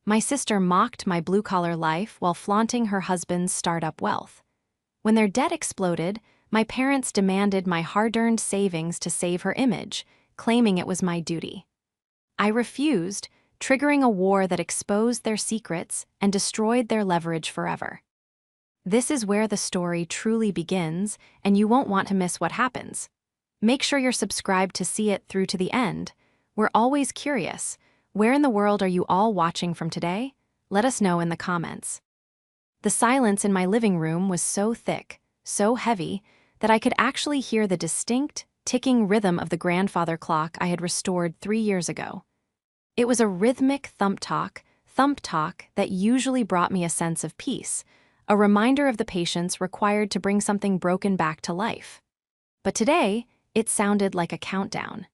My sister mocked my blue-collar life while flaunting her husband's startup wealth. When their debt exploded, my parents demanded my hard-earned savings to save her image, claiming it was my duty. I refused, triggering a war that exposed their secrets and destroyed their leverage forever. This is where the story truly begins, and you won't want to miss what happens. Make sure you're subscribed to see it through to the end. We're always curious. Where in the world are you all watching from today? Let us know in the comments. The silence in my living room was so thick, so heavy, that I could actually hear the distinct, ticking rhythm of the grandfather clock I had restored 3 years ago. It was a rhythmic thump-talk that usually brought me a sense of peace, a reminder of the patience required to bring something broken back to life. But today, it sounded like a countdown.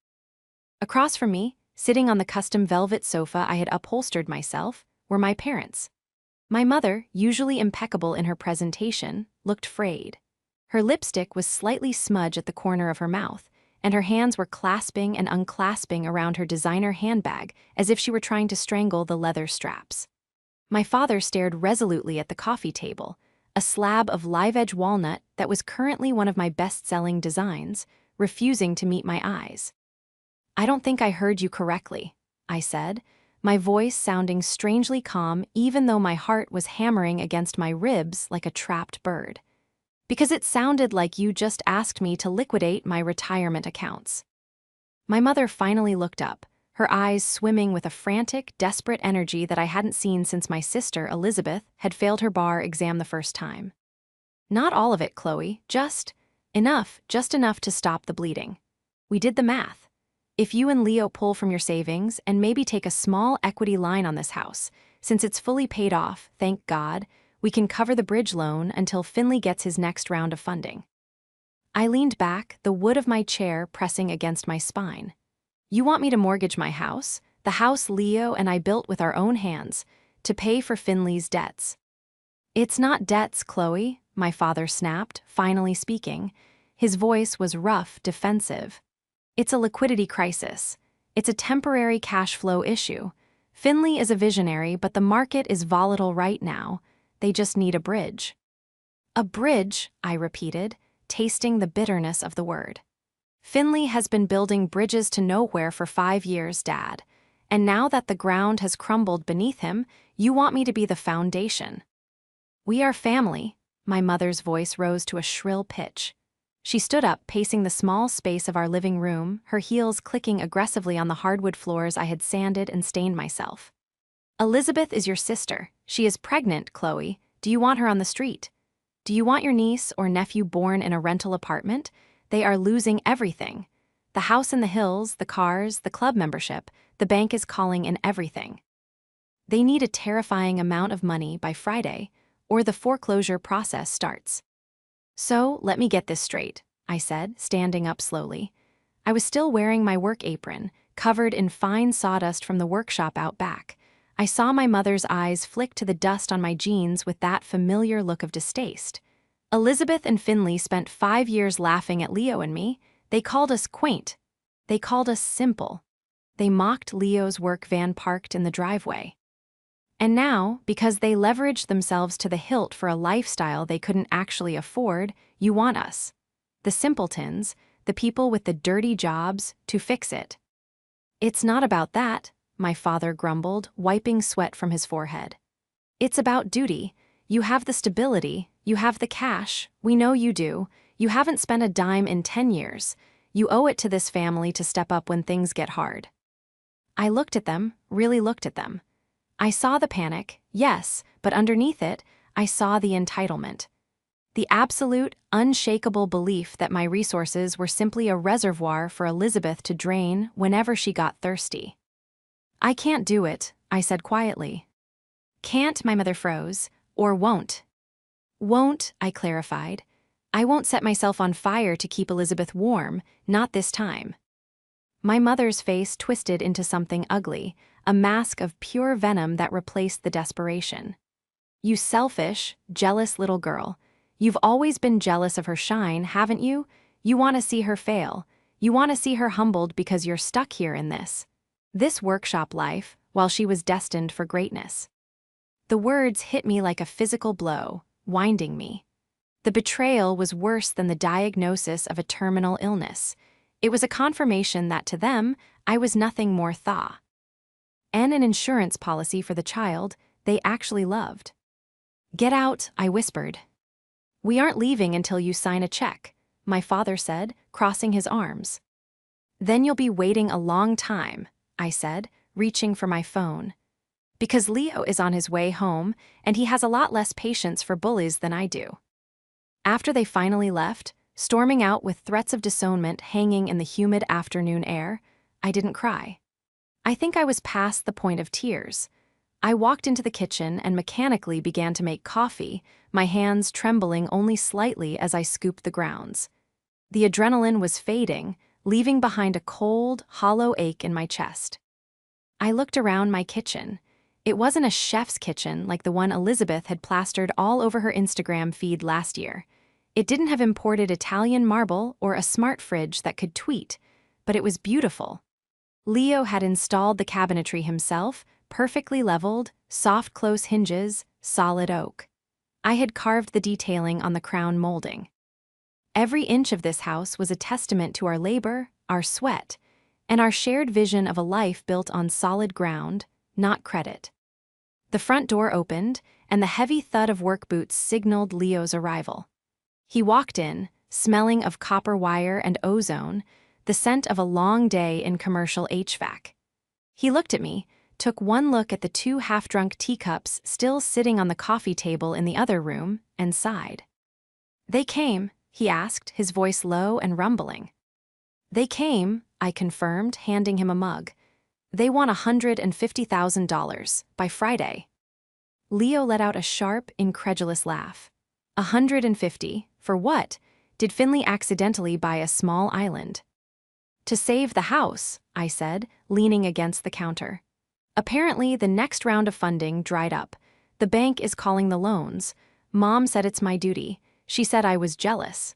Across from me, sitting on the custom velvet sofa I had upholstered myself, were my parents. My mother, usually impeccable in her presentation, looked frayed. Her lipstick was slightly smudged at the corner of her mouth, and her hands were clasping and unclasping around her designer handbag as if she were trying to strangle the leather straps. My father stared resolutely at the coffee table, a slab of live-edge walnut that was currently one of my best-selling designs, refusing to meet my eyes. "I don't think I heard you correctly," I said, my voice sounding strangely calm even though my heart was hammering against my ribs like a trapped bird. "Because it sounded like you just asked me to liquidate my retirement accounts." My mother finally looked up, her eyes swimming with a frantic, desperate energy that I hadn't seen since my sister, Elizabeth, had failed her bar exam the first time. "Not all of it, Chloe, just enough to stop the bleeding. We did the math. If you and Leo pull from your savings and maybe take a small equity line on this house, since it's fully paid off, thank God, we can cover the bridge loan until Finley gets his next round of funding." I leaned back, the wood of my chair pressing against my spine. "You want me to mortgage my house, the house Leo and I built with our own hands, to pay for Finley's debts?" "It's not debts, Chloe," my father snapped, finally speaking. His voice was rough, defensive. "It's a liquidity crisis. It's a temporary cash flow issue. Finley is a visionary, but the market is volatile right now. They just need a bridge." "A bridge," I repeated, tasting the bitterness of the word. "Finley has been building bridges to nowhere for 5 years, Dad. And now that the ground has crumbled beneath him, you want me to be the foundation." "We are family." My mother's voice rose to a shrill pitch. She stood up, pacing the small space of our living room, her heels clicking aggressively on the hardwood floors I had sanded and stained myself. "Elizabeth is your sister. She is pregnant, Chloe. Do you want her on the street? Do you want your niece or nephew born in a rental apartment? They are losing everything. The house in the hills, the cars, the club membership, the bank is calling in everything. They need a terrifying amount of money by Friday, or the foreclosure process starts." "So, let me get this straight," I said, standing up slowly. I was still wearing my work apron, covered in fine sawdust from the workshop out back. I saw my mother's eyes flick to the dust on my jeans with that familiar look of distaste. "Elizabeth and Finley spent 5 years laughing at Leo and me. They called us quaint. They called us simple. They mocked Leo's work van parked in the driveway. And now, because they leveraged themselves to the hilt for a lifestyle they couldn't actually afford, you want us, the simpletons, the people with the dirty jobs, to fix it." "It's not about that," my father grumbled, wiping sweat from his forehead. "It's about duty. You have the stability, you have the cash, we know you do. You haven't spent a dime in 10 years. You owe it to this family to step up when things get hard." I looked at them, really looked at them. I saw the panic, yes, but underneath it, I saw the entitlement. The absolute, unshakable belief that my resources were simply a reservoir for Elizabeth to drain whenever she got thirsty. "I can't do it," I said quietly. "Can't," my mother froze, "or won't?" "Won't," I clarified. "I won't set myself on fire to keep Elizabeth warm, not this time." My mother's face twisted into something ugly, a mask of pure venom that replaced the desperation. "You selfish, jealous little girl. You've always been jealous of her shine, haven't you? You want to see her fail. You want to see her humbled because you're stuck here in this workshop life, while she was destined for greatness. The words hit me like a physical blow, winding me. The betrayal was worse than the diagnosis of a terminal illness. It was a confirmation that to them, I was nothing more than an insurance policy for the child they actually loved. "Get out," I whispered. "We aren't leaving until you sign a check," my father said, crossing his arms. "Then you'll be waiting a long time," I said, reaching for my phone. Because Leo is on his way home, and he has a lot less patience for bullies than I do. After they finally left, storming out with threats of disownment hanging in the humid afternoon air, I didn't cry. I think I was past the point of tears. I walked into the kitchen and mechanically began to make coffee, my hands trembling only slightly as I scooped the grounds. The adrenaline was fading, leaving behind a cold, hollow ache in my chest. I looked around my kitchen. It wasn't a chef's kitchen like the one Elizabeth had plastered all over her Instagram feed last year. It didn't have imported Italian marble or a smart fridge that could tweet, but it was beautiful. Leo had installed the cabinetry himself, perfectly leveled, soft close hinges, solid oak. I had carved the detailing on the crown molding. Every inch of this house was a testament to our labor, our sweat, and our shared vision of a life built on solid ground, not credit. The front door opened, and the heavy thud of work boots signaled Leo's arrival. He walked in, smelling of copper wire and ozone, the scent of a long day in commercial HVAC. He looked at me, took one look at the two half-drunk teacups still sitting on the coffee table in the other room, and sighed. "They came," he asked, his voice low and rumbling. "They came," I confirmed, handing him a mug. "They want $150,000 by Friday." Leo let out a sharp, incredulous laugh. "150? For what? Did Finley accidentally buy a small island?" "To save the house," I said, leaning against the counter. "Apparently, the next round of funding dried up. The bank is calling the loans. Mom said it's my duty. She said I was jealous."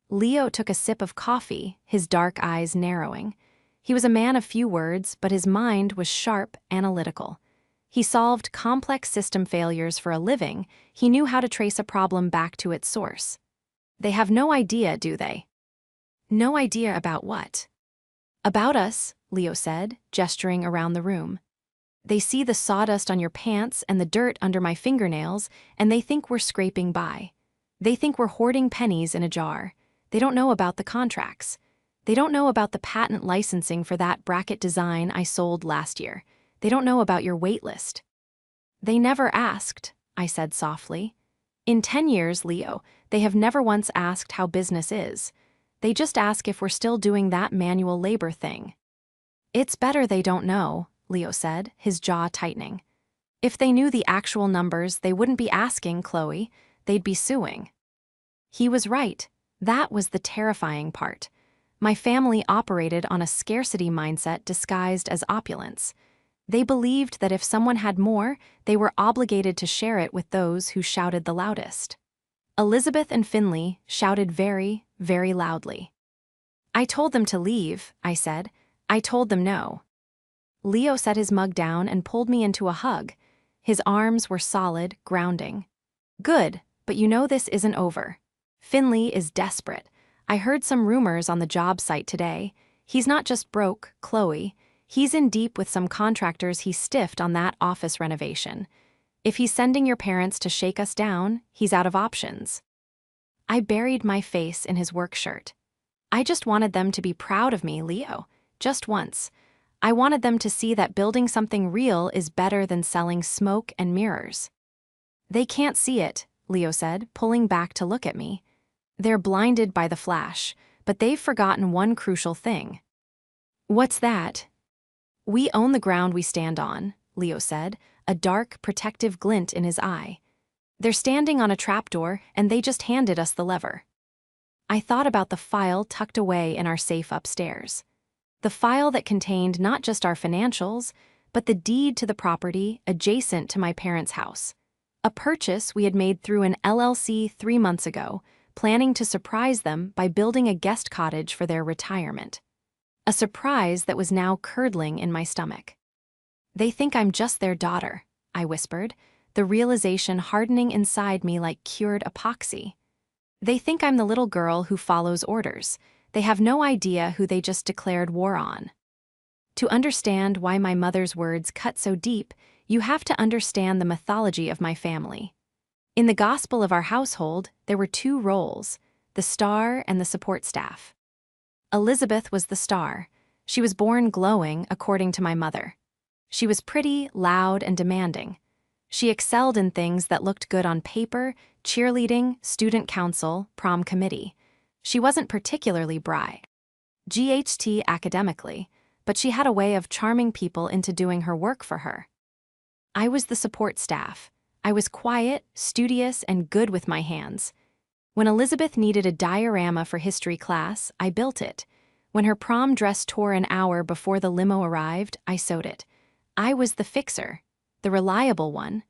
Leo took a sip of coffee, his dark eyes narrowing. He was a man of few words, but his mind was sharp, analytical. He solved complex system failures for a living. He knew how to trace a problem back to its source. "They have no idea, do they?" "No idea about what?" "About us," Leo said, gesturing around the room. "They see the sawdust on your pants and the dirt under my fingernails, and they think we're scraping by. They think we're hoarding pennies in a jar. They don't know about the contracts. They don't know about the patent licensing for that bracket design I sold last year. They don't know about your wait list." "They never asked," I said softly. "In 10 years, Leo, they have never once asked how business is. They just ask if we're still doing that manual labor thing." "It's better they don't know," Leo said, his jaw tightening. "If they knew the actual numbers, they wouldn't be asking, Chloe. They'd be suing." He was right. That was the terrifying part. My family operated on a scarcity mindset disguised as opulence. They believed that if someone had more, they were obligated to share it with those who shouted the loudest. Elizabeth and Finley shouted very, very loudly. "I told them to leave," I said. "I told them no." Leo set his mug down and pulled me into a hug. His arms were solid, grounding. "Good, but you know this isn't over. Finley is desperate. I heard some rumors on the job site today. He's not just broke, Chloe. He's in deep with some contractors he stiffed on that office renovation. If he's sending your parents to shake us down, he's out of options." I buried my face in his work shirt. "I just wanted them to be proud of me, Leo. Just once. I wanted them to see that building something real is better than selling smoke and mirrors." "They can't see it," Leo said, pulling back to look at me. "They're blinded by the flash, but they've forgotten one crucial thing." "What's that?" "We own the ground we stand on," Leo said, a dark, protective glint in his eye. "They're standing on a trapdoor, and they just handed us the lever." I thought about the file tucked away in our safe upstairs. The file that contained not just our financials, but the deed to the property adjacent to my parents' house. A purchase we had made through an LLC 3 months ago, planning to surprise them by building a guest cottage for their retirement. A surprise that was now curdling in my stomach. They think I'm just their daughter, I whispered, the realization hardening inside me like cured epoxy. They think I'm the little girl who follows orders. They have no idea who they just declared war on. To understand why my mother's words cut so deep, you have to understand the mythology of my family. In the gospel of our household, there were two roles, the star and the support staff. Elizabeth was the star. She was born glowing, according to my mother. She was pretty, loud, and demanding. She excelled in things that looked good on paper: cheerleading, student council, prom committee. She wasn't particularly bright, GHT academically, but she had a way of charming people into doing her work for her. I was the support staff. I was quiet, studious, and good with my hands. When Elizabeth needed a diorama for history class, I built it. When her prom dress tore an hour before the limo arrived, I sewed it. I was the fixer, the reliable one,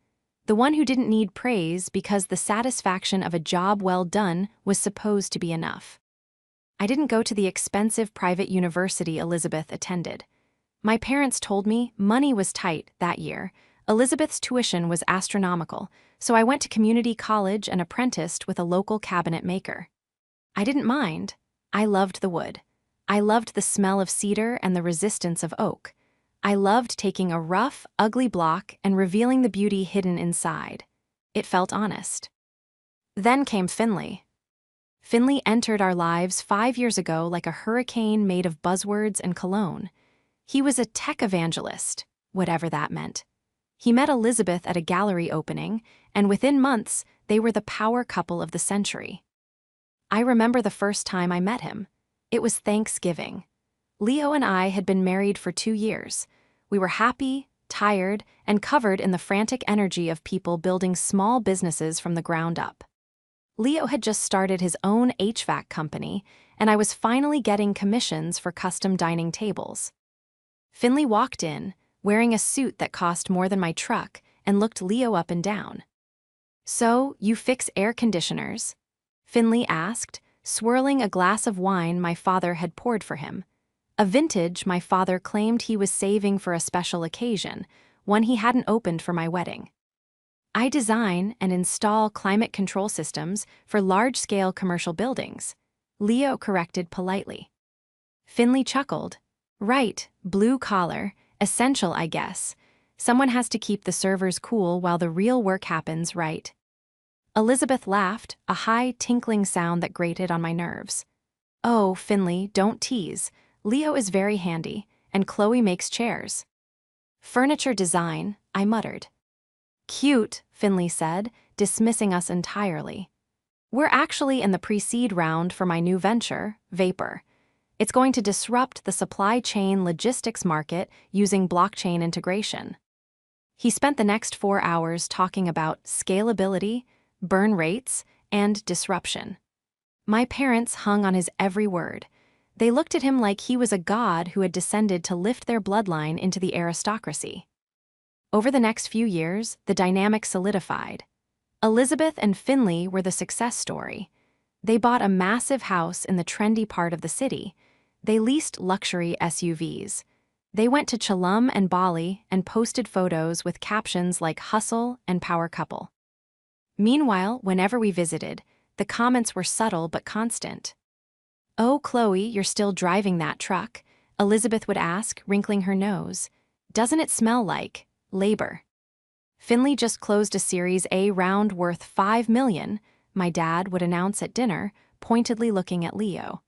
the one who didn't need praise because the satisfaction of a job well done was supposed to be enough. I didn't go to the expensive private university Elizabeth attended. My parents told me money was tight that year. Elizabeth's tuition was astronomical, so I went to community college and apprenticed with a local cabinet maker. I didn't mind. I loved the wood. I loved the smell of cedar and the resistance of oak. I loved taking a rough, ugly block and revealing the beauty hidden inside. It felt honest. Then came Finley. Finley entered our lives 5 years ago like a hurricane made of buzzwords and cologne. He was a tech evangelist, whatever that meant. He met Elizabeth at a gallery opening, and within months, they were the power couple of the century. I remember the first time I met him. It was Thanksgiving. Leo and I had been married for 2 years. We were happy, tired, and covered in the frantic energy of people building small businesses from the ground up. Leo had just started his own HVAC company, and I was finally getting commissions for custom dining tables. Finley walked in, wearing a suit that cost more than my truck, and looked Leo up and down. "So, you fix air conditioners?" Finley asked, swirling a glass of wine my father had poured for him. A vintage my father claimed he was saving for a special occasion, one he hadn't opened for my wedding. "I design and install climate control systems for large-scale commercial buildings," Leo corrected politely. Finley chuckled. "Right, blue collar, essential, I guess. Someone has to keep the servers cool while the real work happens, right?" Elizabeth laughed, a high, tinkling sound that grated on my nerves. "Oh, Finley, don't tease. Leo is very handy, and Chloe makes chairs." "Furniture design," I muttered. "Cute," Finley said, dismissing us entirely. "We're actually in the pre-seed round for my new venture, Vapor. It's going to disrupt the supply chain logistics market using blockchain integration." He spent the next 4 hours talking about scalability, burn rates, and disruption. My parents hung on his every word. They looked at him like he was a god who had descended to lift their bloodline into the aristocracy. Over the next few years, the dynamic solidified. Elizabeth and Finley were the success story. They bought a massive house in the trendy part of the city. They leased luxury SUVs. They went to Chalum and Bali and posted photos with captions like "hustle" and "power couple." Meanwhile, whenever we visited, the comments were subtle but constant. "Oh, Chloe, you're still driving that truck," Elizabeth would ask, wrinkling her nose. "Doesn't it smell like labor?" "Finley just closed a Series A round worth $5 million, my dad would announce at dinner, pointedly looking at Leo.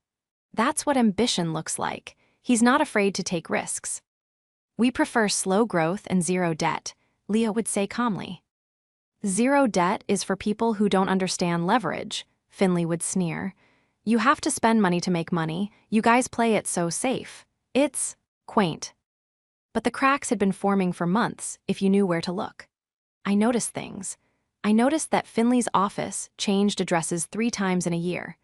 "That's what ambition looks like. He's not afraid to take risks." "We prefer slow growth and zero debt," Leo would say calmly. "Zero debt is for people who don't understand leverage," Finley would sneer. "You have to spend money to make money. You guys play it so safe. It's quaint." But the cracks had been forming for months, if you knew where to look. I noticed things. I noticed that Finley's office changed addresses 3 times in a year.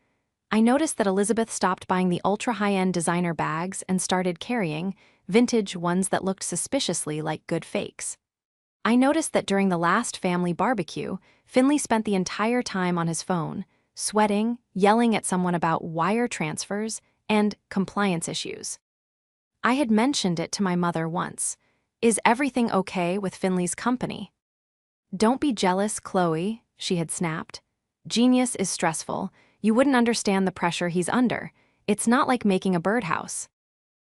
I noticed that Elizabeth stopped buying the ultra-high-end designer bags and started carrying vintage ones that looked suspiciously like good fakes. I noticed that during the last family barbecue, Finley spent the entire time on his phone, sweating, yelling at someone about wire transfers and compliance issues. I had mentioned it to my mother once. Is everything okay with Finley's company? Don't be jealous, Chloe, she had snapped. Genius is stressful. You wouldn't understand the pressure he's under. It's not like making a birdhouse.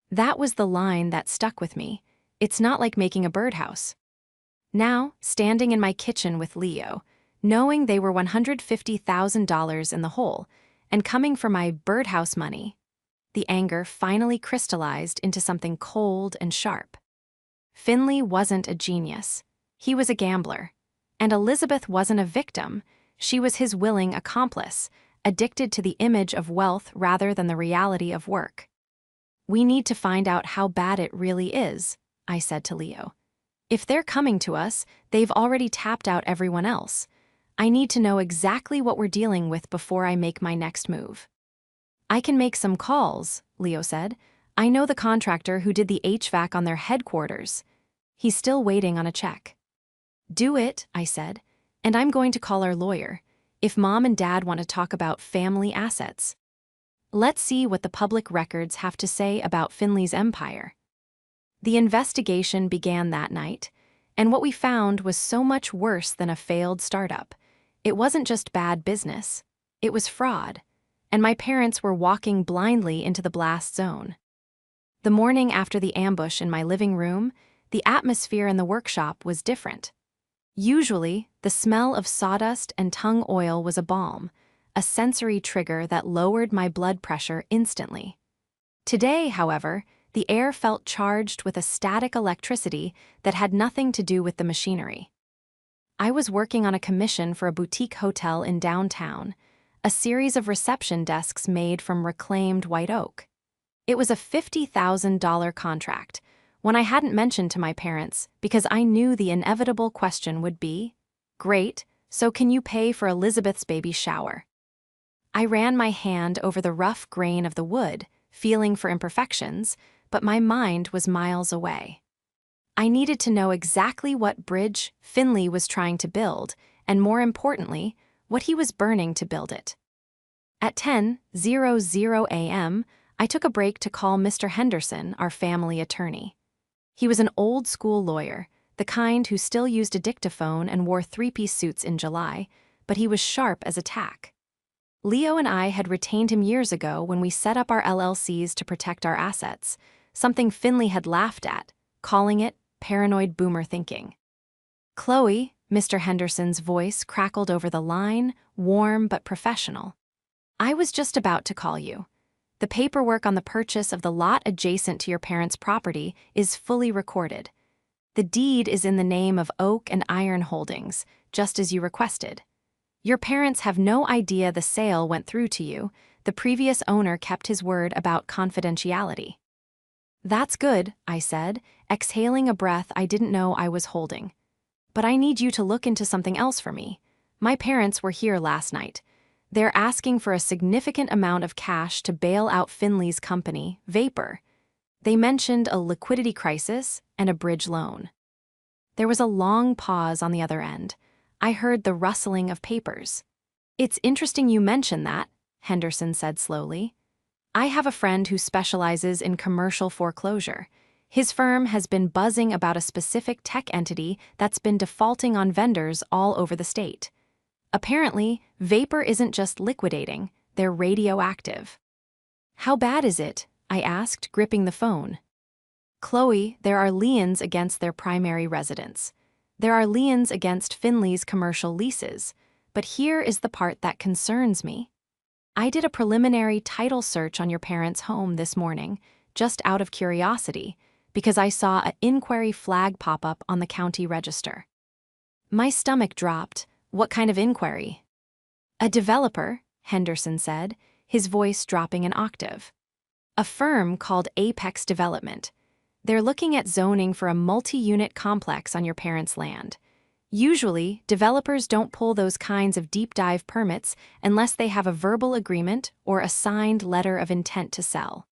That was the line that stuck with me. It's not like making a birdhouse. Now, standing in my kitchen with Leo, knowing they were $150,000 in the hole, and coming for my birdhouse money, the anger finally crystallized into something cold and sharp. Finley wasn't a genius. He was a gambler. And Elizabeth wasn't a victim. She was his willing accomplice, addicted to the image of wealth rather than the reality of work. We need to find out how bad it really is, I said to Leo. If they're coming to us, they've already tapped out everyone else. I need to know exactly what we're dealing with before I make my next move. I can make some calls, Leo said. I know the contractor who did the HVAC on their headquarters. He's still waiting on a check. Do it, I said, and I'm going to call our lawyer, if Mom and Dad want to talk about family assets. Let's see what the public records have to say about Finley's empire. The investigation began that night, and what we found was so much worse than a failed startup. It wasn't just bad business, it was fraud, and my parents were walking blindly into the blast zone. The morning after the ambush in my living room, the atmosphere in the workshop was different. Usually, the smell of sawdust and tung oil was a balm, a sensory trigger that lowered my blood pressure instantly. Today, however, the air felt charged with a static electricity that had nothing to do with the machinery. I was working on a commission for a boutique hotel in downtown, a series of reception desks made from reclaimed white oak. It was a $50,000 contract, one I hadn't mentioned to my parents because I knew the inevitable question would be, "Great, so can you pay for Elizabeth's baby shower?" I ran my hand over the rough grain of the wood, feeling for imperfections, but my mind was miles away. I needed to know exactly what bridge Finley was trying to build, and more importantly, what he was burning to build it. At 10:00 a.m., I took a break to call Mr. Henderson, our family attorney. He was an old-school lawyer, the kind who still used a dictaphone and wore three-piece suits in July, but he was sharp as a tack. Leo and I had retained him years ago when we set up our LLCs to protect our assets, something Finley had laughed at, calling it paranoid boomer thinking. "Chloe," Mr. Henderson's voice crackled over the line, warm but professional. "I was just about to call you. The paperwork on the purchase of the lot adjacent to your parents' property is fully recorded. The deed is in the name of Oak and Iron Holdings, just as you requested. Your parents have no idea the sale went through to you. The previous owner kept his word about confidentiality." "That's good," I said, exhaling a breath I didn't know I was holding. "But I need you to look into something else for me. My parents were here last night. They're asking for a significant amount of cash to bail out Finley's company, Vapor. They mentioned a liquidity crisis and a bridge loan." There was a long pause on the other end. I heard the rustling of papers. "It's interesting you mention that," Henderson said slowly. "I have a friend who specializes in commercial foreclosure. His firm has been buzzing about a specific tech entity that's been defaulting on vendors all over the state. Apparently, Vapor isn't just liquidating, they're radioactive." "How bad is it?" I asked, gripping the phone. "Chloe, there are liens against their primary residence. There are liens against Finley's commercial leases, but here is the part that concerns me. I did a preliminary title search on your parents' home this morning, just out of curiosity, because I saw an inquiry flag pop up on the county register." My stomach dropped. "What kind of inquiry?" "A developer," Henderson said, his voice dropping an octave. "A firm called Apex Development. They're looking at zoning for a multi-unit complex on your parents' land. Usually, developers don't pull those kinds of deep-dive permits unless they have a verbal agreement or a signed letter of intent to sell."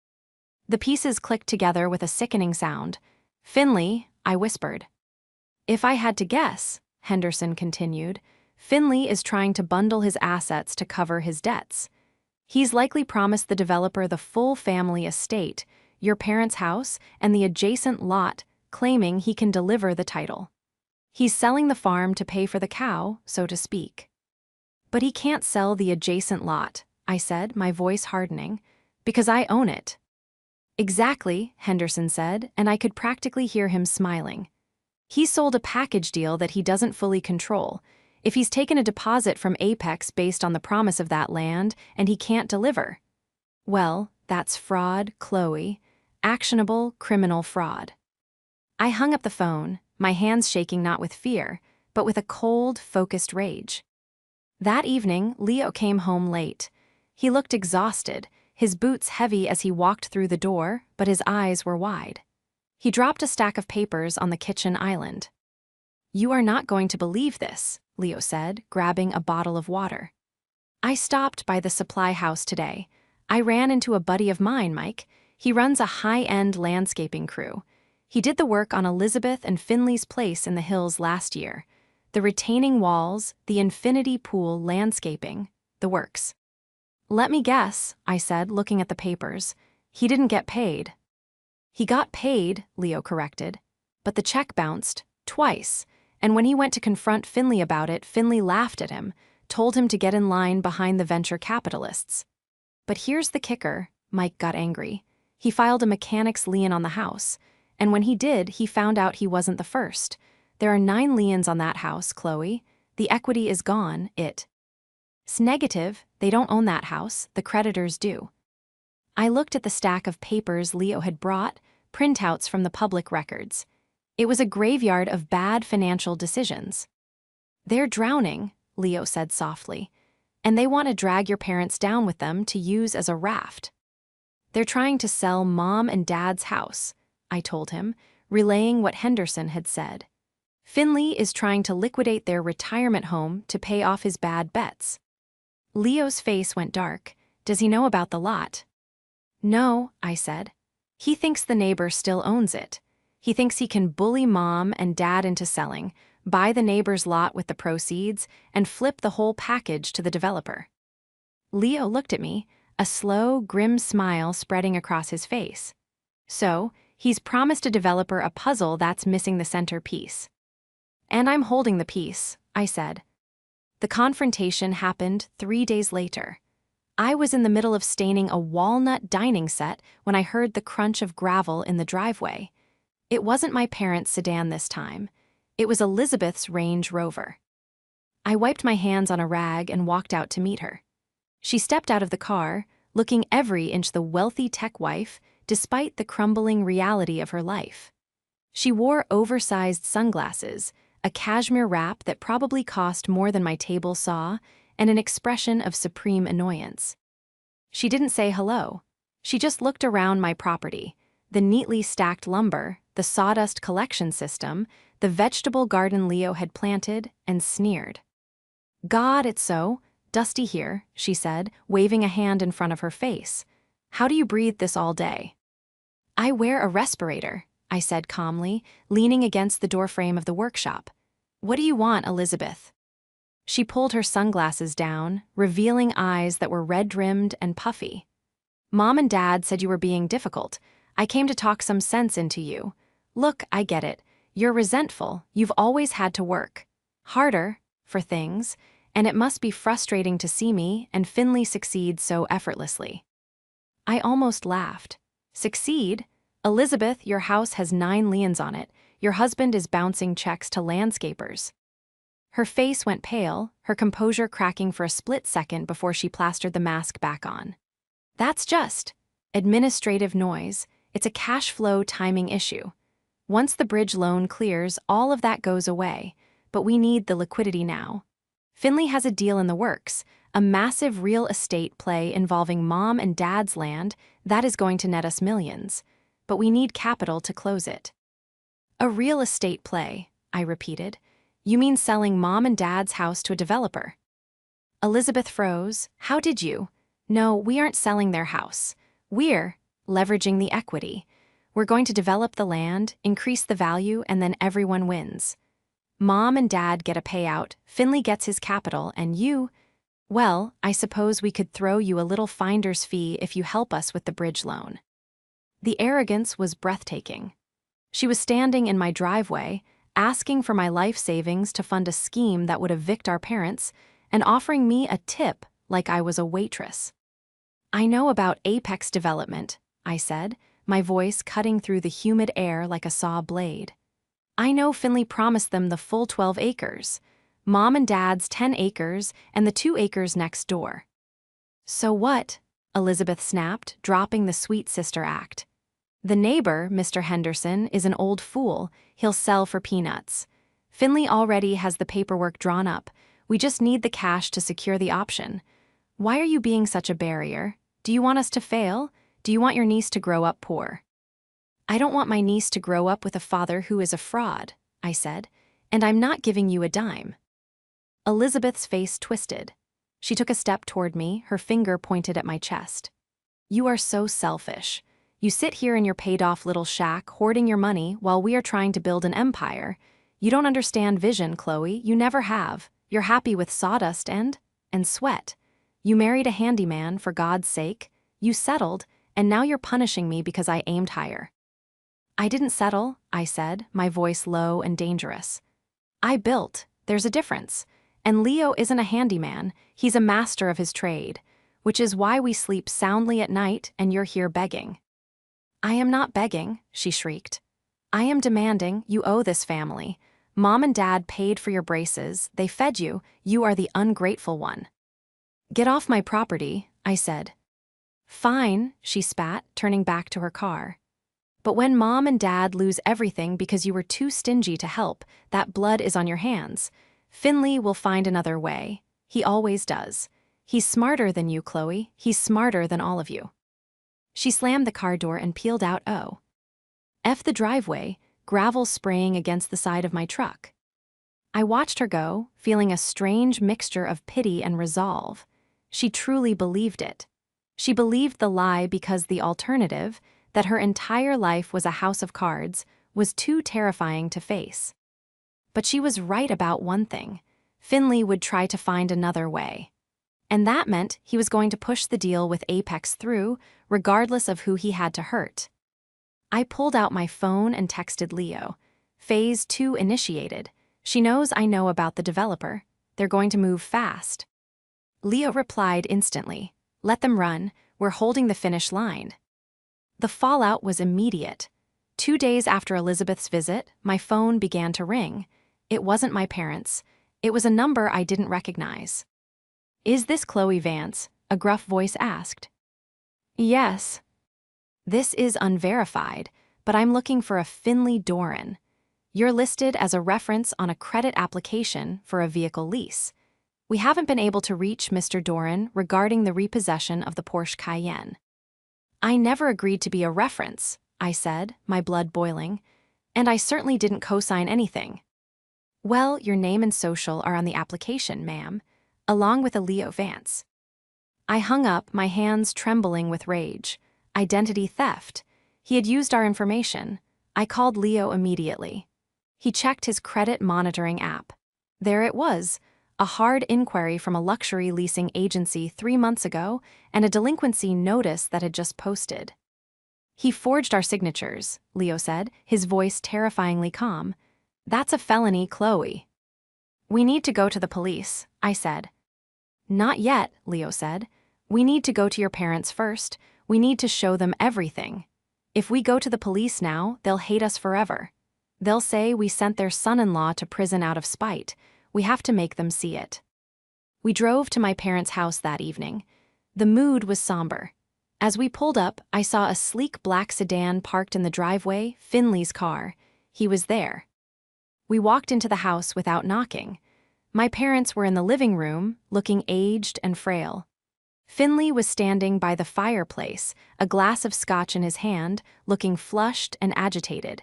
The pieces clicked together with a sickening sound. "Finley," I whispered. "If I had to guess," Henderson continued, "Finley is trying to bundle his assets to cover his debts. He's likely promised the developer the full family estate, your parents' house, and the adjacent lot, claiming he can deliver the title. He's selling the farm to pay for the cow, so to speak. But he can't sell the adjacent lot, I said, my voice hardening, because I own it. Exactly, Henderson said, and I could practically hear him smiling. He sold a package deal that he doesn't fully control. If he's taken a deposit from Apex based on the promise of that land and he can't deliver, well, that's fraud, Chloe. Actionable criminal fraud. I hung up the phone, my hands shaking not with fear, but with a cold, focused rage. That evening, Leo came home late. He looked exhausted, his boots heavy as he walked through the door, but his eyes were wide. He dropped a stack of papers on the kitchen island. "You are not going to believe this," Leo said, grabbing a bottle of water. "I stopped by the supply house today. I ran into a buddy of mine, Mike. He runs a high-end landscaping crew. He did the work on Elizabeth and Finley's place in the hills last year. The retaining walls, the infinity pool landscaping, the works." "Let me guess," I said, looking at the papers. "He didn't get paid." "He got paid," Leo corrected, "but the check bounced, twice, and when he went to confront Finley about it, Finley laughed at him, told him to get in line behind the venture capitalists. But here's the kicker," Mike got angry. "He filed a mechanic's lien on the house, and when he did, he found out he wasn't the first. There are 9 liens on that house, Chloe. The equity is gone, it's negative. They don't own that house, the creditors do." I looked at the stack of papers Leo had brought, printouts from the public records. It was a graveyard of bad financial decisions. "They're drowning," Leo said softly, "and they want to drag your parents down with them to use as a raft." "They're trying to sell Mom and Dad's house," I told him, relaying what Henderson had said. "Finley is trying to liquidate their retirement home to pay off his bad bets." Leo's face went dark. "Does he know about the lot?" "No," I said. "He thinks the neighbor still owns it. He thinks he can bully Mom and Dad into selling, buy the neighbor's lot with the proceeds, and flip the whole package to the developer." Leo looked at me, a slow, grim smile spreading across his face. "So, he's promised a developer a puzzle that's missing the centerpiece." "And I'm holding the piece," I said. The confrontation happened 3 days later. I was in the middle of staining a walnut dining set when I heard the crunch of gravel in the driveway. It wasn't my parents' sedan this time. It was Elizabeth's Range Rover. I wiped my hands on a rag and walked out to meet her. She stepped out of the car, looking every inch the wealthy tech wife, despite the crumbling reality of her life. She wore oversized sunglasses, a cashmere wrap that probably cost more than my table saw, and an expression of supreme annoyance. She didn't say hello. She just looked around my property, the neatly stacked lumber, the sawdust collection system, the vegetable garden Leo had planted, and sneered. "God, it's so dusty here," she said, waving a hand in front of her face. "How do you breathe this all day?" "I wear a respirator," I said calmly, leaning against the doorframe of the workshop. "What do you want, Elizabeth?" She pulled her sunglasses down, revealing eyes that were red-rimmed and puffy. "Mom and Dad said you were being difficult. I came to talk some sense into you. Look, I get it. You're resentful. You've always had to work harder for things, and it must be frustrating to see me and Finley succeed so effortlessly." I almost laughed. "Succeed? Elizabeth, your house has 9 liens on it. Your husband is bouncing checks to landscapers." Her face went pale, her composure cracking for a split second before she plastered the mask back on. "That's just administrative noise. It's a cash flow timing issue. Once the bridge loan clears, all of that goes away, but we need the liquidity now. Finley has a deal in the works, a massive real estate play involving Mom and Dad's land that is going to net us millions, but we need capital to close it." "A real estate play," I repeated. "You mean selling Mom and Dad's house to a developer?" Elizabeth froze. "How did you?" "No, we aren't selling their house. We're leveraging the equity. We're going to develop the land, increase the value, and then everyone wins. Mom and Dad get a payout, Finley gets his capital, and you, well, I suppose we could throw you a little finder's fee if you help us with the bridge loan." The arrogance was breathtaking. She was standing in my driveway, asking for my life savings to fund a scheme that would evict our parents, and offering me a tip like I was a waitress. "I know about Apex Development," I said, my voice cutting through the humid air like a saw blade. "I know Finley promised them the full 12 acres. Mom and Dad's 10 acres and the 2 acres next door." "So what?" Elizabeth snapped, dropping the sweet sister act. "The neighbor, Mr. Henderson, is an old fool. He'll sell for peanuts. Finley already has the paperwork drawn up. We just need the cash to secure the option. Why are you being such a barrier? Do you want us to fail? Do you want your niece to grow up poor?" "I don't want my niece to grow up with a father who is a fraud," I said, "and I'm not giving you a dime." Elizabeth's face twisted. She took a step toward me, her finger pointed at my chest. "You are so selfish. You sit here in your paid-off little shack hoarding your money while we are trying to build an empire. You don't understand vision, Chloe. You never have. You're happy with sawdust and sweat. You married a handyman, for God's sake. You settled, and now you're punishing me because I aimed higher." "I didn't settle," I said, my voice low and dangerous. "I built. There's a difference. And Leo isn't a handyman, he's a master of his trade, which is why we sleep soundly at night and you're here begging." "I am not begging," she shrieked. "I am demanding. You owe this family. Mom and Dad paid for your braces, they fed you, you are the ungrateful one." "Get off my property," I said. "Fine," she spat, turning back to her car. "But when Mom and Dad lose everything because you were too stingy to help, that blood is on your hands. Finley will find another way. He always does. He's smarter than you, Chloe. He's smarter than all of you." She slammed the car door and peeled out. F the driveway, gravel spraying against the side of my truck. I watched her go, feeling a strange mixture of pity and resolve. She truly believed it. She believed the lie because the alternative, that her entire life was a house of cards, was too terrifying to face. But she was right about one thing. Finley would try to find another way. And that meant he was going to push the deal with Apex through, regardless of who he had to hurt. I pulled out my phone and texted Leo. "Phase 2 initiated. She knows I know about the developer. They're going to move fast." Leo replied instantly. "Let them run. We're holding the finish line." The fallout was immediate. 2 days after Elizabeth's visit, my phone began to ring. It wasn't my parents'. It was a number I didn't recognize. "Is this Chloe Vance?" a gruff voice asked. "Yes." "This is unverified, but I'm looking for a Finley Doran. You're listed as a reference on a credit application for a vehicle lease. We haven't been able to reach Mr. Doran regarding the repossession of the Porsche Cayenne." "I never agreed to be a reference," I said, my blood boiling, "and I certainly didn't co-sign anything." "Well, your name and social are on the application, ma'am, along with a Leo Vance." I hung up, my hands trembling with rage. Identity theft. He had used our information. I called Leo immediately. He checked his credit monitoring app. There it was, a hard inquiry from a luxury leasing agency 3 months ago and a delinquency notice that had just posted. "He forged our signatures," Leo said, his voice terrifyingly calm. "That's a felony, Chloe." "We need to go to the police," I said. "Not yet," Leo said. "We need to go to your parents first. We need to show them everything. If we go to the police now, they'll hate us forever. They'll say we sent their son-in-law to prison out of spite. We have to make them see it." We drove to my parents' house that evening. The mood was somber. As we pulled up, I saw a sleek black sedan parked in the driveway, Finley's car. He was there. We walked into the house without knocking. My parents were in the living room, looking aged and frail. Finley was standing by the fireplace, a glass of scotch in his hand, looking flushed and agitated.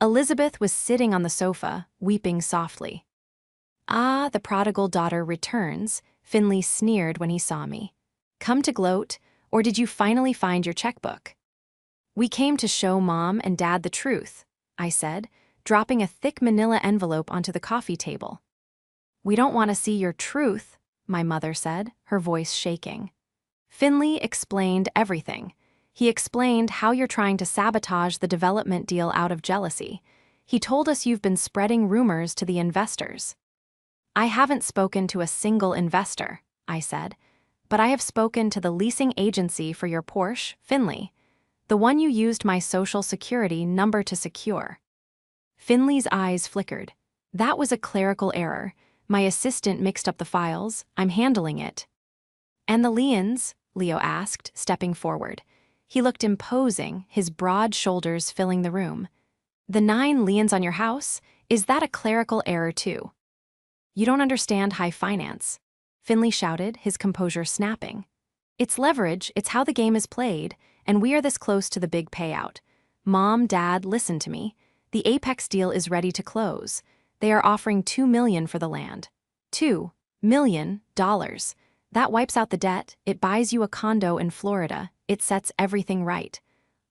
Elizabeth was sitting on the sofa, weeping softly. "Ah, the prodigal daughter returns," Finley sneered when he saw me. "Come to gloat, or did you finally find your checkbook?" "We came to show Mom and Dad the truth," I said, dropping a thick manila envelope onto the coffee table. "We don't want to see your truth," my mother said, her voice shaking. Finley explained everything. He explained how you're trying to sabotage the development deal out of jealousy. He told us you've been spreading rumors to the investors. I haven't spoken to a single investor, I said, but I have spoken to the leasing agency for your Porsche, Finley, the one you used my social security number to secure. Finley's eyes flickered. That was a clerical error. My assistant mixed up the files. I'm handling it. And the liens? Leo asked, stepping forward. He looked imposing, his broad shoulders filling the room. The 9 liens on your house? Is that a clerical error too? You don't understand high finance, Finley shouted, his composure snapping. It's leverage, it's how the game is played, and we are this close to the big payout. Mom, Dad, listen to me. The Apex deal is ready to close. They are offering $2 million for the land. $2 million. That wipes out the debt, it buys you a condo in Florida, it sets everything right.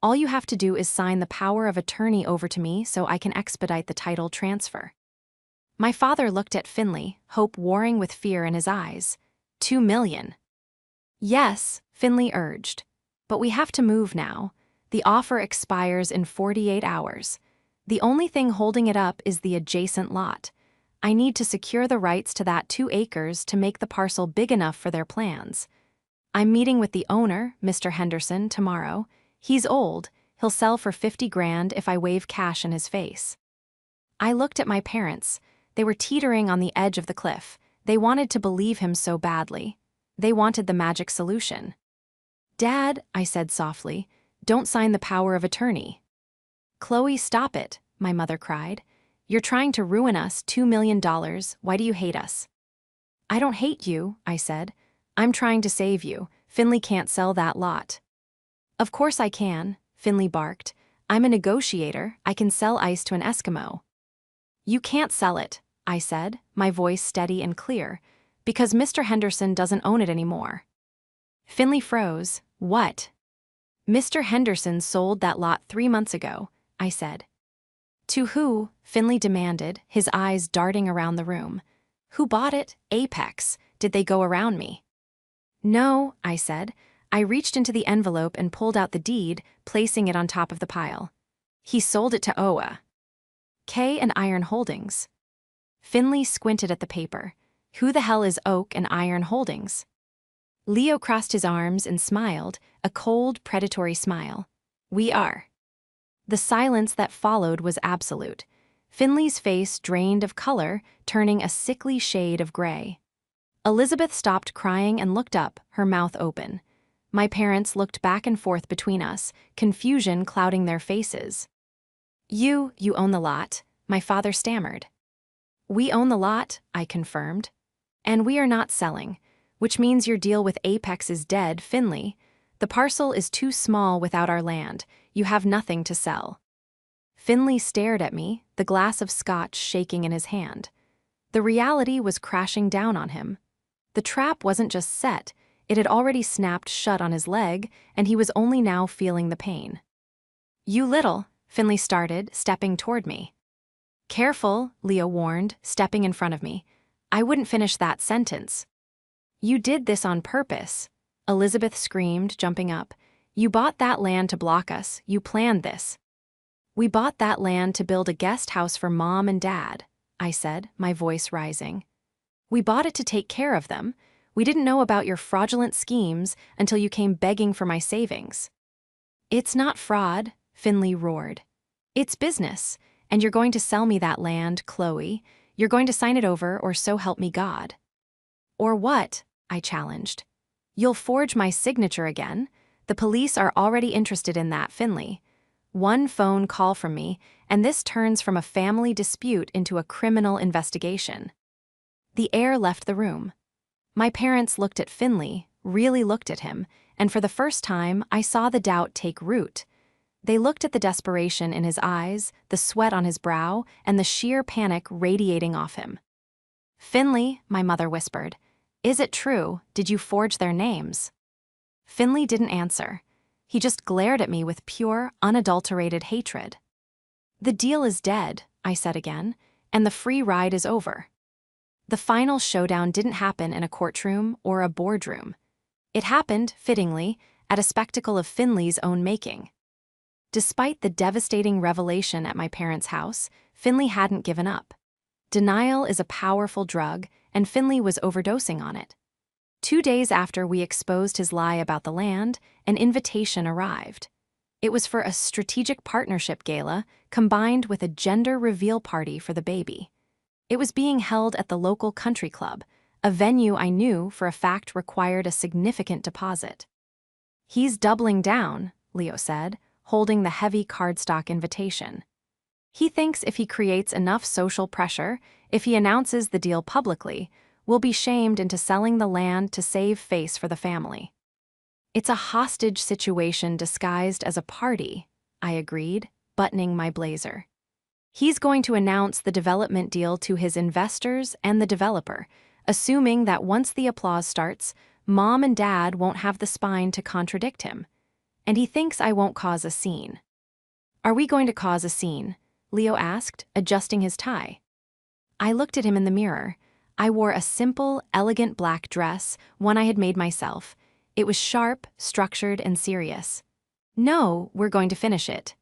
All you have to do is sign the power of attorney over to me so I can expedite the title transfer. My father looked at Finley, hope warring with fear in his eyes. $2 million. Yes, Finley urged. But we have to move now. The offer expires in 48 hours. The only thing holding it up is the adjacent lot. I need to secure the rights to that 2 acres to make the parcel big enough for their plans. I'm meeting with the owner, Mr. Henderson, tomorrow. He's old. He'll sell for 50 grand if I wave cash in his face. I looked at my parents. They were teetering on the edge of the cliff. They wanted to believe him so badly. They wanted the magic solution. Dad, I said softly, don't sign the power of attorney. Chloe, stop it, my mother cried. You're trying to ruin us, $2 million. Why do you hate us? I don't hate you, I said. I'm trying to save you. Finley can't sell that lot. Of course I can, Finley barked. I'm a negotiator. I can sell ice to an Eskimo. You can't sell it, I said, my voice steady and clear, because Mr. Henderson doesn't own it anymore. Finley froze. What? Mr. Henderson sold that lot 3 months ago, I said. To who? Finley demanded, his eyes darting around the room. Who bought it? Apex. Did they go around me? No, I said. I reached into the envelope and pulled out the deed, placing it on top of the pile. He sold it to OA. K and Iron Holdings. Finley squinted at the paper. Who the hell is Oak and Iron Holdings? Leo crossed his arms and smiled, a cold, predatory smile. We are. The silence that followed was absolute. Finley's face drained of color, turning a sickly shade of gray. Elizabeth stopped crying and looked up, her mouth open. My parents looked back and forth between us, confusion clouding their faces. You own the lot, my father stammered. We own the lot, I confirmed. And we are not selling, which means your deal with Apex is dead, Finley. The parcel is too small without our land. You have nothing to sell. Finley stared at me, the glass of scotch shaking in his hand. The reality was crashing down on him. The trap wasn't just set, it had already snapped shut on his leg, and he was only now feeling the pain. You little, Finley started, stepping toward me. Careful, Leo warned, stepping in front of me. I wouldn't finish that sentence. You did this on purpose, Elizabeth screamed, jumping up. You bought that land to block us, you planned this. We bought that land to build a guest house for Mom and Dad, I said, my voice rising. We bought it to take care of them. We didn't know about your fraudulent schemes until you came begging for my savings. It's not fraud, Finley roared. It's business, and you're going to sell me that land, Chloe. You're going to sign it over, or so help me God. Or what? I challenged. You'll forge my signature again. The police are already interested in that, Finley. One phone call from me, and this turns from a family dispute into a criminal investigation. The air left the room. My parents looked at Finley, really looked at him, and for the first time, I saw the doubt take root. They looked at the desperation in his eyes, the sweat on his brow, and the sheer panic radiating off him. Finley, my mother whispered, is it true? Did you forge their names? Finley didn't answer. He just glared at me with pure, unadulterated hatred. The deal is dead, I said again, and the free ride is over. The final showdown didn't happen in a courtroom or a boardroom. It happened, fittingly, at a spectacle of Finley's own making. Despite the devastating revelation at my parents' house, Finley hadn't given up. Denial is a powerful drug, and Finley was overdosing on it. 2 days after we exposed his lie about the land, an invitation arrived. It was for a strategic partnership gala combined with a gender reveal party for the baby. It was being held at the local country club, a venue I knew for a fact required a significant deposit. "He's doubling down," Leo said, holding the heavy cardstock invitation. "He thinks if he creates enough social pressure, if he announces the deal publicly, we'll be shamed into selling the land to save face for the family." "It's a hostage situation disguised as a party," I agreed, buttoning my blazer. "He's going to announce the development deal to his investors and the developer, assuming that once the applause starts, Mom and Dad won't have the spine to contradict him. And he thinks I won't cause a scene." "Are we going to cause a scene?" Leo asked, adjusting his tie. I looked at him in the mirror. I wore a simple, elegant black dress, one I had made myself. It was sharp, structured, and serious. "No, we're going to finish it."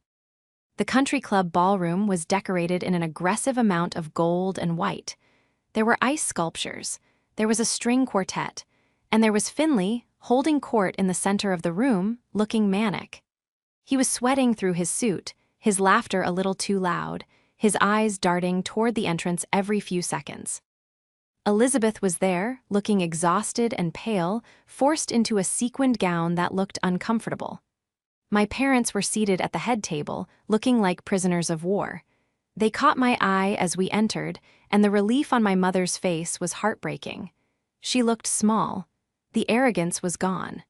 The country club ballroom was decorated in an aggressive amount of gold and white. There were ice sculptures, there was a string quartet, and there was Finley, holding court in the center of the room, looking manic. He was sweating through his suit, his laughter a little too loud, his eyes darting toward the entrance every few seconds. Elizabeth was there, looking exhausted and pale, forced into a sequined gown that looked uncomfortable. My parents were seated at the head table, looking like prisoners of war. They caught my eye as we entered, and the relief on my mother's face was heartbreaking. She looked small. The arrogance was gone.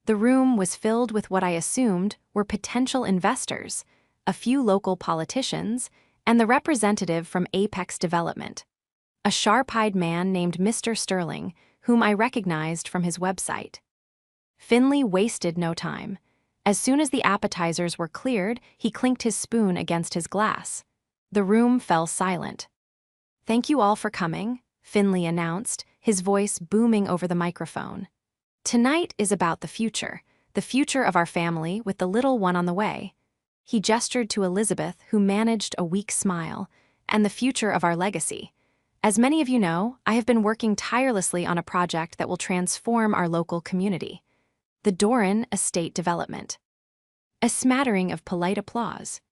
The room was filled with what I assumed were potential investors, a few local politicians, and the representative from Apex Development, a sharp-eyed man named Mr. Sterling, whom I recognized from his website. Finley wasted no time. As soon as the appetizers were cleared, he clinked his spoon against his glass. The room fell silent. "Thank you all for coming," Finley announced, his voice booming over the microphone. "Tonight is about the future of our family with the little one on the way." He gestured to Elizabeth, who managed a weak smile, "and the future of our legacy. As many of you know, I have been working tirelessly on a project that will transform our local community. The Doran Estate Development." A smattering of polite applause.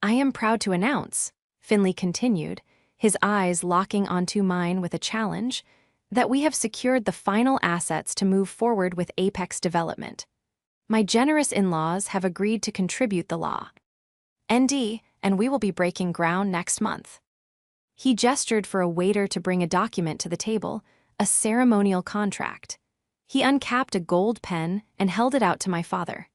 "I am proud to announce," Finley continued, his eyes locking onto mine with a challenge, "that we have secured the final assets to move forward with Apex Development. My generous in-laws have agreed to contribute the law. ND, and we will be breaking ground next month." He gestured for a waiter to bring a document to the table, a ceremonial contract. He uncapped a gold pen and held it out to my father.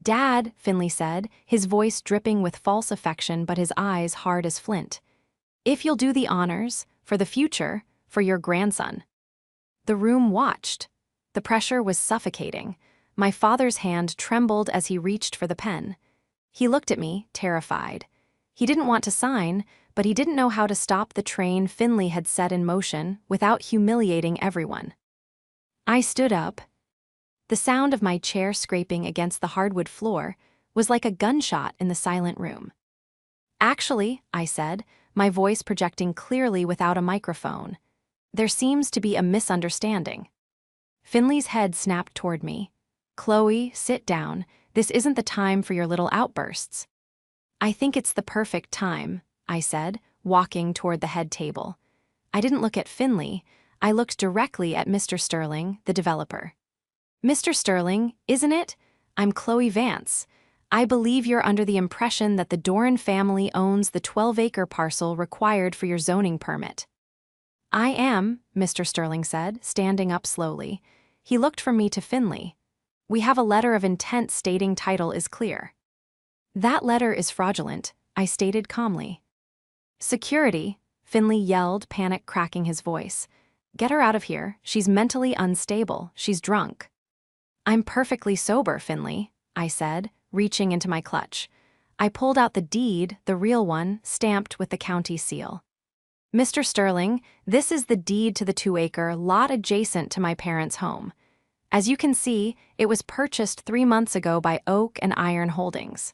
"Dad," Finley said, his voice dripping with false affection but his eyes hard as flint, "if you'll do the honors, for the future, for your grandson." The room watched. The pressure was suffocating. My father's hand trembled as he reached for the pen. He looked at me, terrified. He didn't want to sign, but he didn't know how to stop the train Finley had set in motion without humiliating everyone. I stood up. The sound of my chair scraping against the hardwood floor was like a gunshot in the silent room. "Actually," I said, my voice projecting clearly without a microphone, "there seems to be a misunderstanding." Finley's head snapped toward me. "Chloe, sit down. This isn't the time for your little outbursts." "I think it's the perfect time," I said, walking toward the head table. I didn't look at Finley. I looked directly at Mr. Sterling, the developer. "Mr. Sterling, isn't it? I'm Chloe Vance. I believe you're under the impression that the Doran family owns the 12-acre parcel required for your zoning permit." "I am," Mr. Sterling said, standing up slowly. He looked from me to Finley. "We have a letter of intent stating title is clear." "That letter is fraudulent," I stated calmly. "Security," Finley yelled, panic cracking his voice. "Get her out of here. She's mentally unstable. She's drunk." "I'm perfectly sober, Finley," I said, reaching into my clutch. I pulled out the deed, the real one, stamped with the county seal. "Mr. Sterling, this is the deed to the 2-acre lot adjacent to my parents' home. As you can see, it was purchased 3 months ago by Oak and Iron Holdings.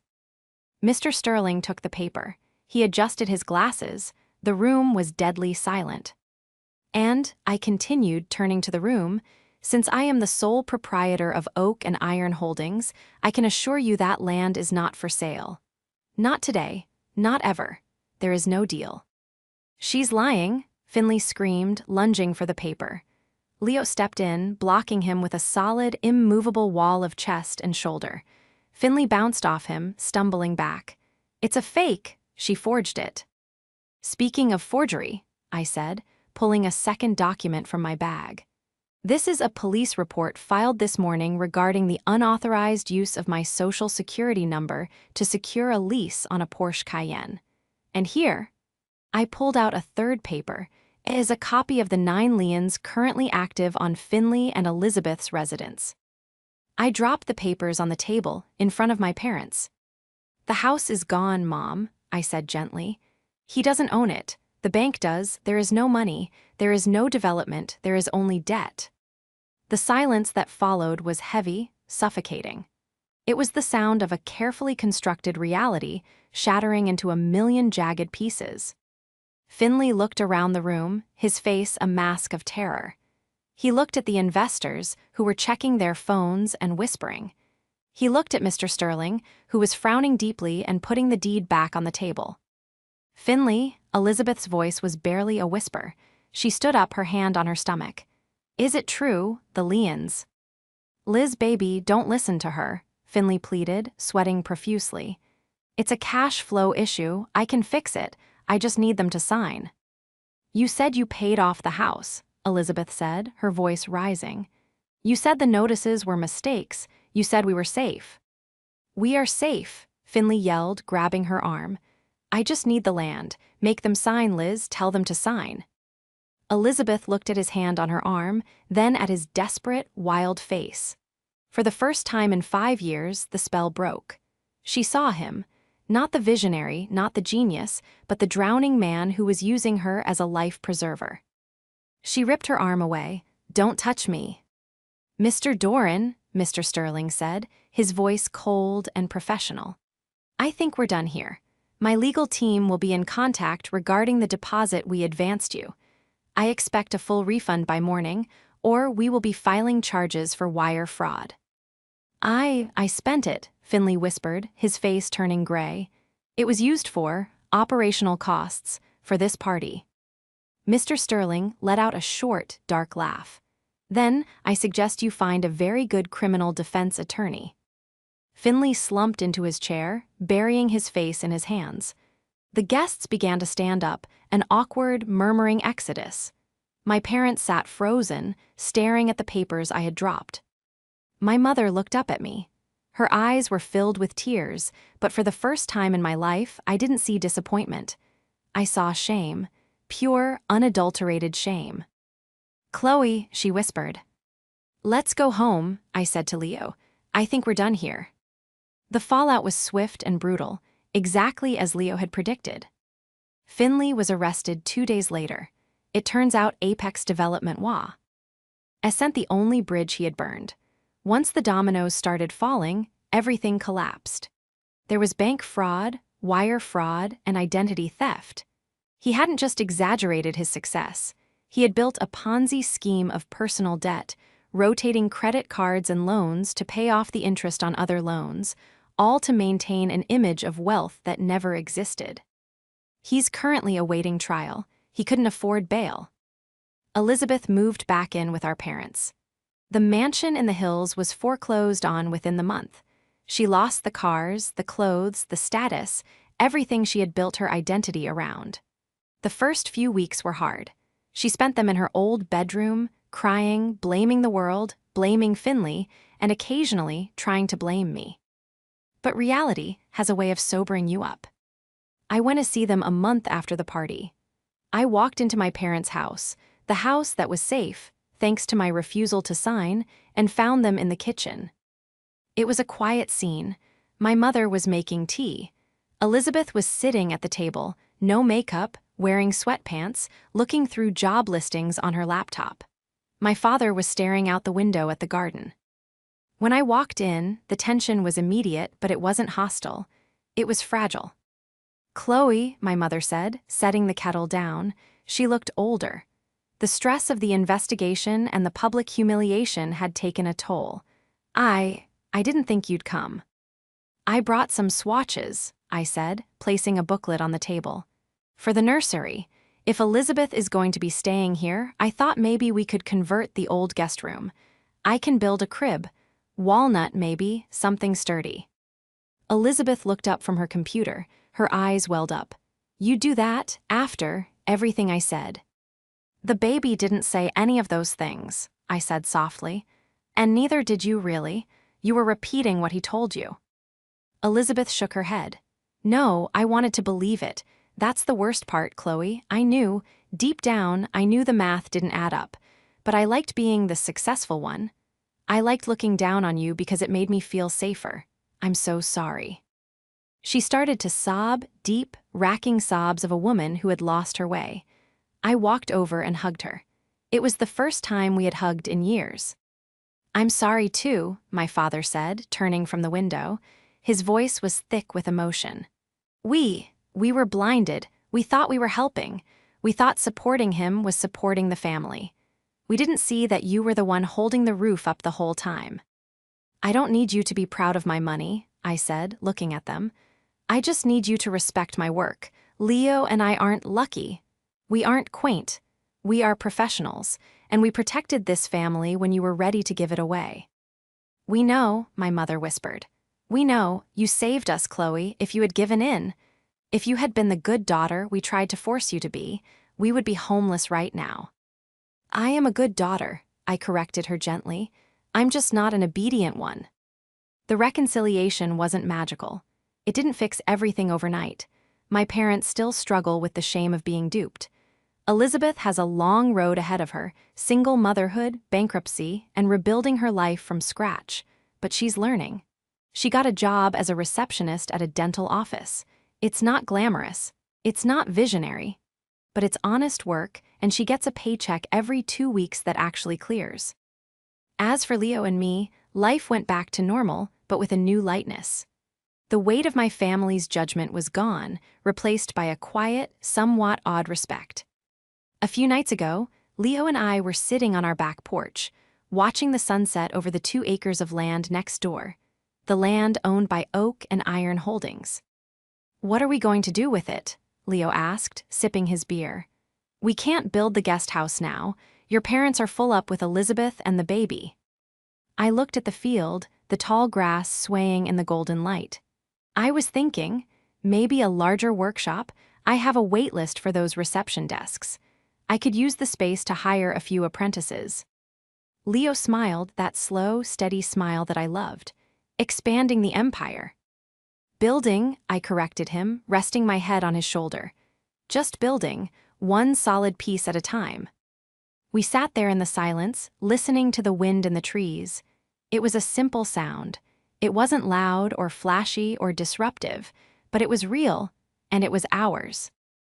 Mr. Sterling took the paper. He adjusted his glasses. The room was deadly silent. And, I continued, turning to the room, since I am the sole proprietor of Oak and Iron Holdings, I can assure you that land is not for sale. Not today. Not ever. There is no deal. She's lying, Finley screamed, lunging for the paper. Leo stepped in, blocking him with a solid, immovable wall of chest and shoulder. Finley bounced off him, stumbling back. It's a fake. She forged it. Speaking of forgery, I said, pulling a second document from my bag. This is a police report filed this morning regarding the unauthorized use of my social security number to secure a lease on a Porsche Cayenne. And here, I pulled out a third paper. It is a copy of the 9 liens currently active on Finley and Elizabeth's residence. I dropped the papers on the table in front of my parents. The house is gone, Mom, I said gently. He doesn't own it. The bank does. There is no money. There is no development. There is only debt. The silence that followed was heavy, suffocating. It was the sound of a carefully constructed reality shattering into a million jagged pieces. Finley looked around the room, his face a mask of terror. He looked at the investors, who were checking their phones and whispering. He looked at Mr. Sterling, who was frowning deeply and putting the deed back on the table. Finley, Elizabeth's voice was barely a whisper. She stood up, her hand on her stomach. Is it true, the liens? Liz, baby, don't listen to her, Finley pleaded, sweating profusely. It's a cash flow issue. I can fix it. I just need them to sign. You said you paid off the house, Elizabeth said, her voice rising. You said the notices were mistakes. You said we were safe. We are safe, Finley yelled, grabbing her arm. I just need the land. Make them sign, Liz. Tell them to sign. Elizabeth looked at his hand on her arm, then at his desperate, wild face. For the first time in 5 years, the spell broke. She saw him. Not the visionary, not the genius, but the drowning man who was using her as a life preserver. She ripped her arm away. Don't touch me. Mr. Doran, Mr. Sterling said, his voice cold and professional. I think we're done here. My legal team will be in contact regarding the deposit we advanced you. I expect a full refund by morning, or we will be filing charges for wire fraud. I spent it, Finley whispered, his face turning gray. It was used for operational costs for this party. Mr. Sterling let out a short, dark laugh. Then, I suggest you find a very good criminal defense attorney. Finley slumped into his chair, burying his face in his hands. The guests began to stand up, an awkward, murmuring exodus. My parents sat frozen, staring at the papers I had dropped. My mother looked up at me. Her eyes were filled with tears, but for the first time in my life, I didn't see disappointment. I saw shame, pure, unadulterated shame. Chloe, she whispered. Let's go home, I said to Leo. I think we're done here. The fallout was swift and brutal, exactly as Leo had predicted. Finley was arrested 2 days later. It turns out Apex Development sent the only bridge he had burned. Once the dominoes started falling, everything collapsed. There was bank fraud, wire fraud, and identity theft. He hadn't just exaggerated his success. He had built a Ponzi scheme of personal debt, rotating credit cards and loans to pay off the interest on other loans, all to maintain an image of wealth that never existed. He's currently awaiting trial. He couldn't afford bail. Elizabeth moved back in with our parents. The mansion in the hills was foreclosed on within the month. She lost the cars, the clothes, the status, everything she had built her identity around. The first few weeks were hard. She spent them in her old bedroom, crying, blaming the world, blaming Finley, and occasionally trying to blame me. But reality has a way of sobering you up. I went to see them a month after the party. I walked into my parents' house, the house that was safe, thanks to my refusal to sign, and found them in the kitchen. It was a quiet scene. My mother was making tea. Elizabeth was sitting at the table, no makeup, wearing sweatpants, looking through job listings on her laptop. My father was staring out the window at the garden. When I walked in, the tension was immediate, but it wasn't hostile. It was fragile. "Chloe," my mother said, setting the kettle down. She looked older. The stress of the investigation and the public humiliation had taken a toll. I didn't think you'd come." "I brought some swatches," I said, placing a booklet on the table. "For the nursery. If Elizabeth is going to be staying here, I thought maybe we could convert the old guest room. I can build a crib. Walnut, maybe, something sturdy." Elizabeth looked up from her computer. Her eyes welled up. "You do that after everything I said." "The baby didn't say any of those things," I said softly. "And neither did you really. You were repeating what he told you." Elizabeth shook her head. "No, I wanted to believe it. That's the worst part, Chloe. I knew, deep down, I knew the math didn't add up. But I liked being the successful one. I liked looking down on you because it made me feel safer. I'm so sorry." She started to sob, deep, racking sobs of a woman who had lost her way. I walked over and hugged her. It was the first time we had hugged in years. "I'm sorry too," my father said, turning from the window. His voice was thick with emotion. We were blinded. We thought we were helping. We thought supporting him was supporting the family. We didn't see that you were the one holding the roof up the whole time." "I don't need you to be proud of my money," I said, looking at them. "I just need you to respect my work. Leo and I aren't lucky. We aren't quaint. We are professionals, and we protected this family when you were ready to give it away." "We know," my mother whispered. "We know, you saved us, Chloe, if you had given in. If you had been the good daughter we tried to force you to be, we would be homeless right now." "I am a good daughter," I corrected her gently. "I'm just not an obedient one." The reconciliation wasn't magical. It didn't fix everything overnight. My parents still struggle with the shame of being duped. Elizabeth has a long road ahead of her, single motherhood, bankruptcy, and rebuilding her life from scratch. But she's learning. She got a job as a receptionist at a dental office. It's not glamorous. It's not visionary. But it's honest work, and she gets a paycheck every 2 weeks that actually clears. As for Leo and me, life went back to normal, but with a new lightness. The weight of my family's judgment was gone, replaced by a quiet, somewhat odd respect. A few nights ago, Leo and I were sitting on our back porch, watching the sunset over the 2 acres of land next door, the land owned by Oak and Iron Holdings. "What are we going to do with it?" Leo asked, sipping his beer. "We can't build the guest house now. Your parents are full up with Elizabeth and the baby." I looked at the field, the tall grass swaying in the golden light. I was thinking, maybe a larger workshop. I have a wait list for those reception desks. I could use the space to hire a few apprentices. Leo smiled, that slow, steady smile that I loved. Expanding the empire. "Building," I corrected him, resting my head on his shoulder. "Just building, one solid piece at a time." We sat there in the silence, listening to the wind in the trees. It was a simple sound. It wasn't loud or flashy or disruptive, but it was real, and it was ours.